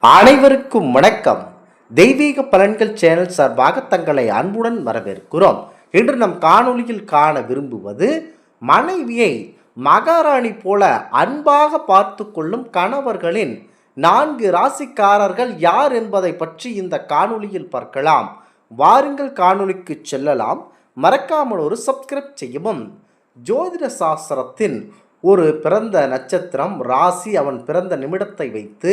அனைவருக்கும் வணக்கம். தெய்வீக பலன்கள் சேனல் சார்பாக தங்களை அன்புடன் வரவேற்கிறோம். இன்று நம் காணொளியில் காண விரும்புவது மனைவியை மகாராணி போல அன்பாக பார்த்து கொள்ளும் கணவர்களின் 4 ராசிக்காரர்கள் யார் என்பதை பற்றி இந்த காணொளியில் பார்க்கலாம். வாருங்கள் காணொளிக்கு செல்லலாம். மறக்காமல் ஒரு சப்ஸ்கிரைப் செய்யவும். ஜோதிட சாஸ்திரத்தின் ஒரு பிறந்த நட்சத்திரம் ராசி அவன் பிறந்த நிமிடத்தை வைத்து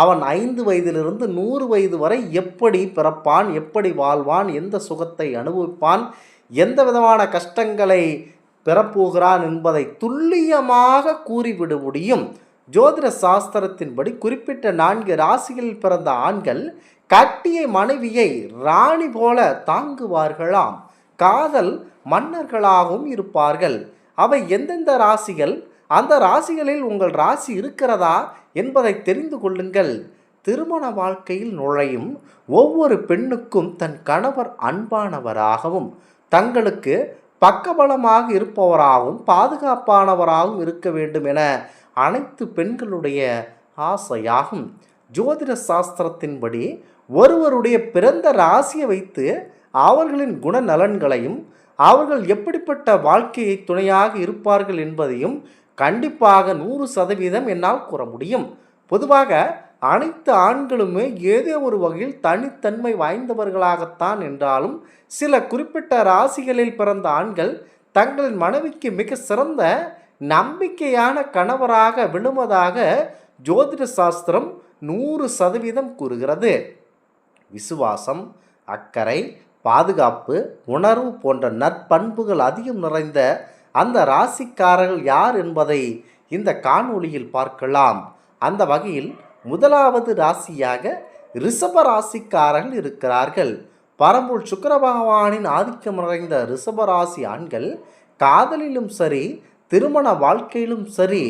அவன் 5 வயதிலிருந்து 100 வயது வரை எப்படி பிறப்பான், எப்படி வாழ்வான், எந்த சுகத்தை அனுபவிப்பான், எந்த விதமான கஷ்டங்களை பெறப்போகிறான் என்பதை துல்லியமாக கூறிவிட முடியும். ஜோதிட சாஸ்திரத்தின்படி குறிப்பிட்ட 4 ராசிகளில் பிறந்த ஆண்கள் கட்டிய மனைவியை ராணி போல தாங்குவார்களாம். காதல் மன்னர்களாகவும் இருப்பார்கள். அவை எந்தெந்த ராசிகள், அந்த ராசிகளில் உங்கள் ராசி இருக்கிறதா என்பதை தெரிந்து கொள்ளுங்கள். திருமண வாழ்க்கையில் நுழையும் ஒவ்வொரு பெண்ணுக்கும் தன் கணவர் அன்பானவராகவும் தங்களுக்கு பக்கபலமாக இருப்பவராகவும் பாதுகாப்பானவராகவும் இருக்க வேண்டும் என அனைத்து பெண்களுடைய ஆசையாகும். ஜோதிட சாஸ்திரத்தின்படி ஒருவருடைய பிறந்த ராசியை வைத்து அவர்களின் குணநலன்களையும் அவர்கள் எப்படிப்பட்ட வாழ்க்கையை துணையாக இருப்பார்கள் என்பதையும் கண்டிப்பாக 100% என்னால் கூற முடியும். பொதுவாக அனைத்து ஆண்களுமே ஏதோ ஒரு வகையில் தனித்தன்மை வாய்ந்தவர்களாகத்தான் என்றாலும் சில குறிப்பிட்ட ராசிகளில் பிறந்த ஆண்கள் தங்களின் மனைவிக்கு மிக சிறந்த நம்பிக்கையான கணவராக விழுவதாக ஜோதிட சாஸ்திரம் 100% கூறுகிறது. விசுவாசம், அக்கறை, பாதுகாப்பு, உணர்வு போன்ற நற்பண்புகள் அதிகம் நிறைந்த அந்த ராசிக்காரர்கள் யார் என்பதை இந்த காணொளியில் பார்க்கலாம். அந்த வகையில் முதலாவது ராசியாக ரிஷப ராசிக்காரர்கள் இருக்கிறார்கள். பரம்பொருள் சுக்கிர பகவானின் ஆதிக்கம் நிறைந்த ரிஷப ராசி ஆண்கள் காதலிலும் சரி திருமண வாழ்க்கையிலும் சரி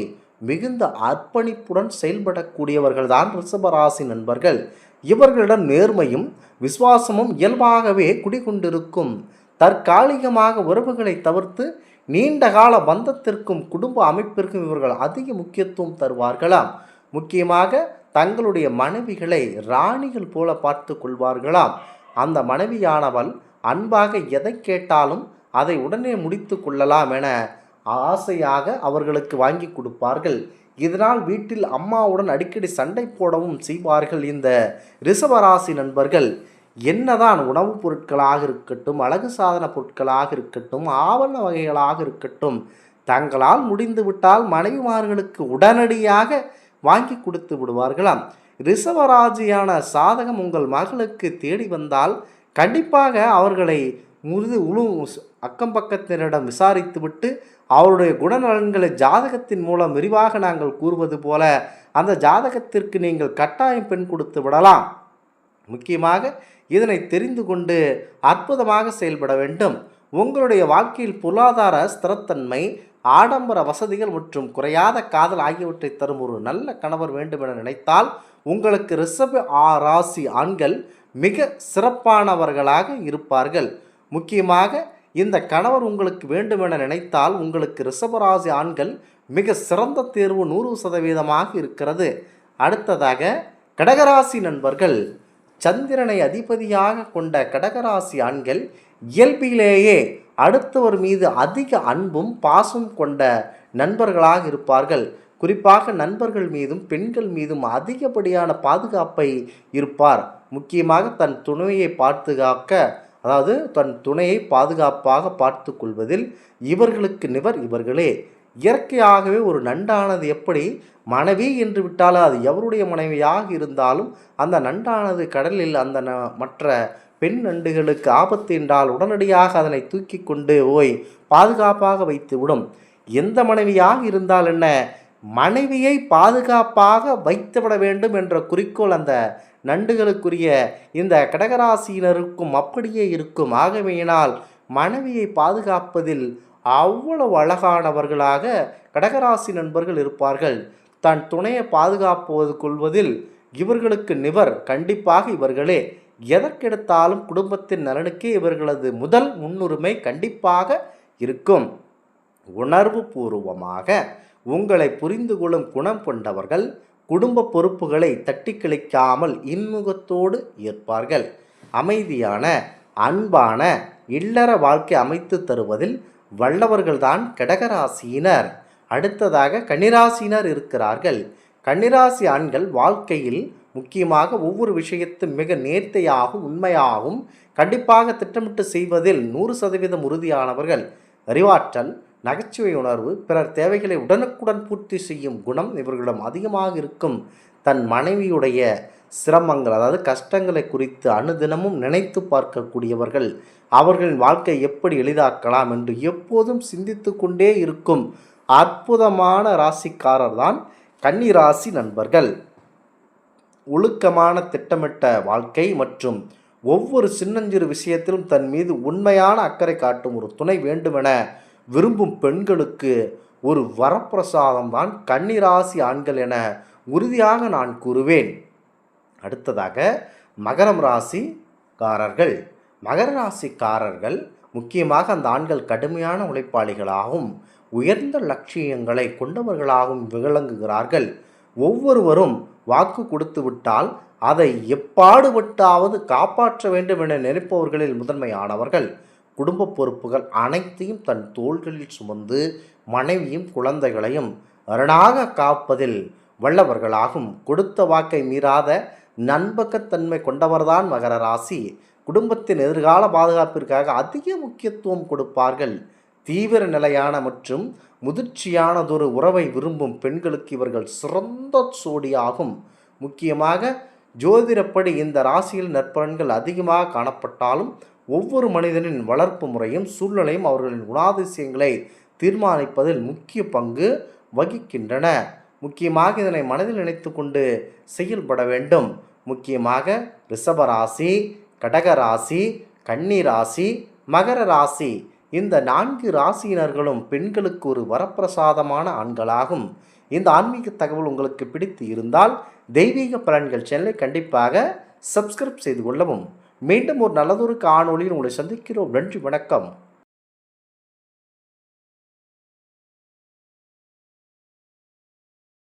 மிகுந்த அர்ப்பணிப்புடன் செயல்படக்கூடியவர்கள்தான் ரிஷபராசி நண்பர்கள். இவர்களிடம் நேர்மையும் விசுவாசமும் இயல்பாகவே குடிகொண்டிருக்கும். தற்காலிகமாக உறவுகளை தவிர்த்து நீண்டகால பந்தத்திற்கும் குடும்ப அமைப்பிற்கும் இவர்கள் அதிக முக்கியத்துவம் தருவார்களாம். முக்கியமாக தங்களுடைய மனைவிகளை ராணிகள் போல பார்த்து கொள்வார்களாம். அந்த மனைவியானவள் அன்பாக எதை கேட்டாலும் அதை உடனே முடித்து கொள்ளலாம் என ஆசையாக அவர்களுக்கு வாங்கி கொடுப்பார்கள். இதனால் வீட்டில் அம்மாவுடன் அடிக்கடி சண்டை போடவும் செய்வார்கள். இந்த ரிஷபராசி நண்பர்கள் என்னதான் உணவுப் பொருட்களாக இருக்கட்டும், அழகு சாதன பொருட்களாக இருக்கட்டும், ஆவண வகைகளாக இருக்கட்டும், தங்களால் முடிந்து விட்டால் மனைவிமார்களுக்கு உடனடியாக வாங்கி கொடுத்து விடுவார்களாம். ரிஷபராசியான சாதகம் உங்கள் மகளுக்கு தேடி வந்தால் கண்டிப்பாக அவர்களை அக்கம் பக்கத்தினரிடம் விசாரித்துவிட்டு அவருடைய குணநலன்களை ஜாதகத்தின் மூலம் விரிவாக நாங்கள் கூறுவது போல அந்த ஜாதகத்திற்கு நீங்கள் கட்டாயம் பெண் கொடுத்து விடலாம். முக்கியமாக இதனை தெரிந்து கொண்டு அற்புதமாக செயல்பட வேண்டும். உங்களுடைய வாழ்க்கையில் பொருளாதார ஸ்திரத்தன்மை, ஆடம்பர வசதிகள் மற்றும் குறையாத காதல் ஆகியவற்றை தரும் ஒரு நல்ல கணவர் வேண்டும் என நினைத்தால் உங்களுக்கு ரிஷப ராசி ஆண்கள் மிக சிறப்பானவர்களாக இருப்பார்கள். முக்கியமாக இந்த கணவர் உங்களுக்கு வேண்டும் என நினைத்தால் உங்களுக்கு ரிஷபராசி ஆண்கள் மிக சிறந்த தேர்வு 100% இருக்கிறது. அடுத்ததாக கடகராசி நண்பர்கள். சந்திரனை அதிபதியாக கொண்ட கடகராசி ஆண்கள் இயல்பிலேயே அடுத்தவர் மீது அதிக அன்பும் பாசம் கொண்ட நண்பர்களாக இருப்பார்கள். குறிப்பாக நண்பர்கள் மீதும் பெண்கள் மீதும் அதிகப்படியான பாதுகாப்பை இருப்பார். முக்கியமாக தன் துணையை தன் துணையை பாதுகாப்பாக பார்த்து கொள்வதில் இவர்களுக்கு நிவர் இவர்களே. இயற்கையாகவே ஒரு நண்டானது எப்படி மனைவி என்று விட்டாலும் அது எவருடைய மனைவியாக இருந்தாலும் அந்த நண்டானது கடலில் அந்த மற்ற பெண் நண்டுகளுக்கு ஆபத்து என்றால் உடனடியாக அதனை தூக்கி கொண்டு போய் பாதுகாப்பாக வைத்து விடும். எந்த மனைவியாக இருந்தால் என்ன, மனைவியை பாதுகாப்பாக வைத்துவிட வேண்டும் என்ற குறிக்கோள் அந்த நண்டுகளுக்குரிய இந்த கடகராசியினருக்கும் அப்படியே இருக்கும். ஆகவேயினால் மனைவியை பாதுகாப்பதில் அவ்வளவு அழகானவர்களாக கடகராசி நண்பர்கள் இருப்பார்கள். தன் துணையை பாதுகாப்பது கொள்வதில் இவர்களுக்கு நிவர் கண்டிப்பாக இவர்களே. எதற்கெடுத்தாலும் குடும்பத்தின் நலனுக்கே இவர்களது முதல் முன்னுரிமை கண்டிப்பாக இருக்கும். உணர்வு பூர்வமாக உங்களை புரிந்து கொள்ளும் குணம் கொண்டவர்கள், குடும்ப பொறுப்புகளை தட்டி கழிக்காமல் இன்முகத்தோடு ஏற்பார்கள். அமைதியான அன்பான இல்லற வாழ்க்கை அமைத்து தருவதில் வல்லவர்கள்தான் கடகராசியினர். அடுத்ததாக கன்னிராசியினர் இருக்கிறார்கள். கன்னிராசி ஆண்கள் வாழ்க்கையில் முக்கியமாக ஒவ்வொரு விஷயத்தும் மிக நேர்த்தையாகவும் உண்மையாகவும் கண்டிப்பாக திட்டமிட்டு செய்வதில் 100% உறுதியானவர்கள். அறிவாற்றல், நகைச்சுவை உணர்வு, பிறர் தேவைகளை உடனுக்குடன் பூர்த்தி செய்யும் குணம் இவர்களிடம் அதிகமாக இருக்கும். தன் மனைவியுடைய சிரமங்கள் அதாவது கஷ்டங்களை குறித்து அனுதினமும் நினைத்து பார்க்கக்கூடியவர்கள். அவர்களின் வாழ்க்கை எப்படி எளிதாக்கலாம் என்று எப்போதும் சிந்தித்து கொண்டே இருக்கும் அற்புதமான ராசிக்காரர் தான் கன்னிராசி நண்பர்கள். ஒழுக்கமான திட்டமிட்ட வாழ்க்கை மற்றும் ஒவ்வொரு சின்னஞ்சிறு விஷயத்திலும் தன் மீது உண்மையான அக்கறை காட்டும் ஒரு துணை வேண்டுமென விரும்பும் பெண்களுக்கு ஒரு வரப்பிரசாதம் தான் கன்னிராசி ஆண்கள் என உறுதியாக நான் கூறுவேன். அடுத்ததாக மகரம் ராசிக்காரர்கள். மகர ராசிக்காரர்கள் முக்கியமாக அந்த ஆண்கள் கடுமையான உழைப்பாளிகளாகவும் உயர்ந்த லட்சியங்களை கொண்டவர்களாகவும் விளங்குகிறார்கள். ஒவ்வொருவரும் வாக்கு கொடுத்து விட்டால் அதை எப்பாடுபட்டாவது காப்பாற்ற வேண்டும் என நினைப்பவர்களில் முதன்மையானவர்கள். குடும்ப பொறுப்புகள் அனைத்தையும் தன் தோள்களில் சுமந்து மனைவியும் குழந்தைகளையும் அரணாக காப்பதில் வல்லவர்களாகும். கொடுத்த வாக்கை மீறாத நம்பகத்தன்மை கொண்டவர்தான் மகர ராசி. குடும்பத்தின் எதிர்கால பாதுகாப்பிற்காக அதிக முக்கியத்துவம் கொடுப்பார்கள். தீவிர நிலையான மற்றும் முதிர்ச்சியானதொரு உறவை விரும்பும் பெண்களுக்கு இவர்கள் சிறந்த சோடியாகும். முக்கியமாக ஜோதிடப்படி இந்த ராசியில் நற்பலன்கள் அதிகமாக காணப்பட்டாலும் ஒவ்வொரு மனிதனின் வளர்ப்பு முறையும் சூழ்நிலையும் அவர்களின் குணாதிசயங்களை தீர்மானிப்பதில் முக்கிய பங்கு வகிக்கின்றன. முக்கியமாக இதனை மனதில் நினைத்து கொண்டு செயல்பட வேண்டும். முக்கியமாக ரிஷபராசி, கடகராசி, கன்னிராசி, மகர ராசி இந்த 4 ராசியினர்களும் பெண்களுக்கு ஒரு வரப்பிரசாதமான ஆண்களாகும். இந்த ஆன்மீக தகவல் உங்களுக்கு பிடித்து இருந்தால் தெய்வீக பலன்கள் சேனலை கண்டிப்பாக சப்ஸ்கிரைப் செய்து கொள்ளவும். மீண்டும் ஒரு நல்லதொரு காணொளியில் உங்களை சந்திக்கிறோம். நன்றி, வணக்கம்.